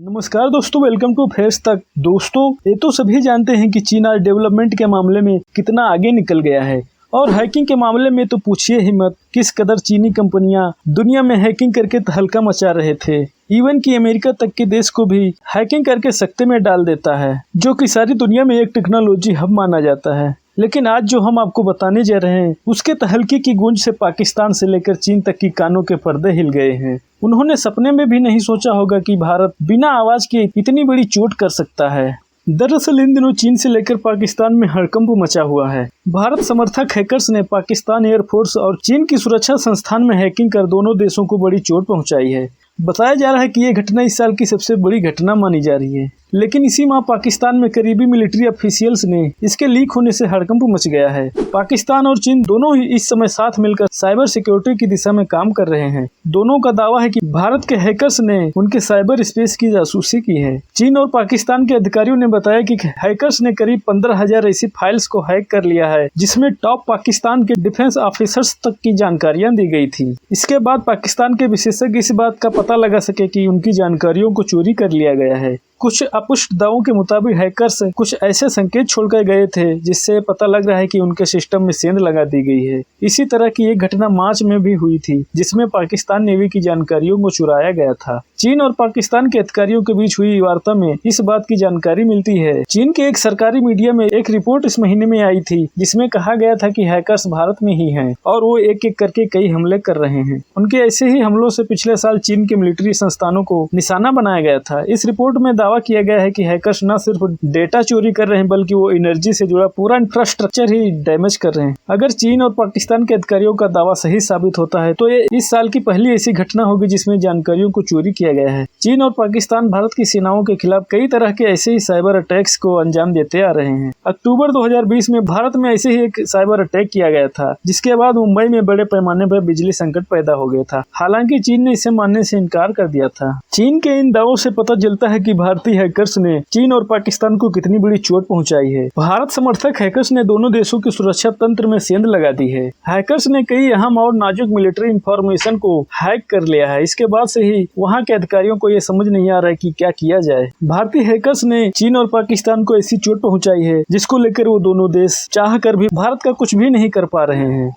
नमस्कार दोस्तों, welcome to face तक। दोस्तों, ये तो सभी जानते हैं कि चीन आज डेवलपमेंट के मामले में कितना आगे निकल गया है और हैकिंग के मामले में तो पूछिए ही मत। किस कदर चीनी कंपनियां दुनिया में हैकिंग करके तहलका मचा रहे थे। इवन कि अमेरिका तक के देश को भी हैकिंग करके सकते में डाल देता है, जो कि सारी दुनिया में एक टेक्नोलॉजी हब माना जाता है। लेकिन आज जो हम आपको बताने जा रहे हैं, उसके तहलके की गूंज से पाकिस्तान से लेकर चीन तक की कानों के पर्दे हिल गए हैं। उन्होंने सपने में भी नहीं सोचा होगा कि भारत बिना आवाज के इतनी बड़ी चोट कर सकता है। दरअसल इन दिनों चीन से लेकर पाकिस्तान में हड़कंप मचा हुआ है। भारत समर्थक हैकर्स ने पाकिस्तान एयरफोर्स और चीन की सुरक्षा संस्थान में हैकिंग कर दोनों देशों को बड़ी चोट पहुंचाई है। बताया जा रहा है कि ये घटना इस साल की सबसे बड़ी घटना मानी जा रही है। लेकिन इसी माह पाकिस्तान में करीबी मिलिट्री ऑफिशियल्स ने इसके लीक होने से हड़कंप मच गया है। पाकिस्तान और चीन दोनों ही इस समय साथ मिलकर साइबर सिक्योरिटी की दिशा में काम कर रहे हैं। दोनों का दावा है कि भारत के हैकर्स ने उनके साइबर स्पेस की जासूसी की है। चीन और पाकिस्तान के अधिकारियों ने बताया कि हैकर्स ने करीब 15,000 ऐसी फाइल्स को हैक कर लिया है, जिसमें टॉप पाकिस्तान के डिफेंस ऑफिसर्स तक की जानकारियां दी गई थी। इसके बाद पाकिस्तान के विशेषज्ञ इस बात का पता लगा सके कि उनकी जानकारियों को चोरी कर लिया गया है। कुछ अपुष्ट दावों के मुताबिक हैकर्स कुछ ऐसे संकेत छोड़कर गए थे जिससे पता लग रहा है कि उनके सिस्टम में सेंध लगा दी गई है। इसी तरह की एक घटना मार्च में भी हुई थी, जिसमें पाकिस्तान नेवी की जानकारियों को चुराया गया था। चीन और पाकिस्तान के अधिकारियों के बीच हुई वार्ता में इस बात की जानकारी मिलती है। चीन के एक सरकारी मीडिया में एक रिपोर्ट इस महीने में आई थी, जिसमें कहा गया था कि हैकर्स भारत में ही हैं और वो एक एक करके कई हमले कर रहे हैं। उनके ऐसे ही हमलों से पिछले साल चीन के मिलिट्री संस्थानों को निशाना बनाया गया था। इस रिपोर्ट में दावा किया गया है कि हैकर्स न सिर्फ डेटा चोरी कर रहे हैं, बल्कि वो एनर्जी से जुड़ा पूरा इंफ्रास्ट्रक्चर ही डैमेज कर रहे हैं। अगर चीन और पाकिस्तान के अधिकारियों का दावा सही साबित होता है तो ये इस साल की पहली ऐसी घटना होगी जिसमें जानकारियों को चोरी किया गया है। चीन और पाकिस्तान भारत की सेनाओं के खिलाफ कई तरह के ऐसे ही साइबर अटैक्स को अंजाम देते आ रहे हैं। अक्टूबर 2020 में भारत में ऐसे ही एक साइबर अटैक किया गया था, जिसके बाद मुंबई में बड़े पैमाने पर बिजली संकट पैदा हो गया था। हालांकि चीन ने इसे मानने से इनकार कर दिया था। चीन के इन दावों से पता चलता है कि भारतीय हैकर्स ने चीन और पाकिस्तान को कितनी बड़ी चोट पहुंचाई है। भारत समर्थक हैकर्स ने दोनों देशों की सुरक्षा तंत्र में सेंध लगा दी है। हैकर्स ने कई अहम और नाजुक मिलिट्री इंफॉर्मेशन को हैक कर लिया है। इसके बाद से ही वहां के अधिकारियों को यह समझ नहीं आ रहा है कि क्या किया जाए। भारतीय हैकर्स ने चीन और पाकिस्तान को ऐसी चोट पहुंचाई है जिसको लेकर वो दोनों देश चाह कर भी भारत का कुछ भी नहीं कर पा रहे हैं।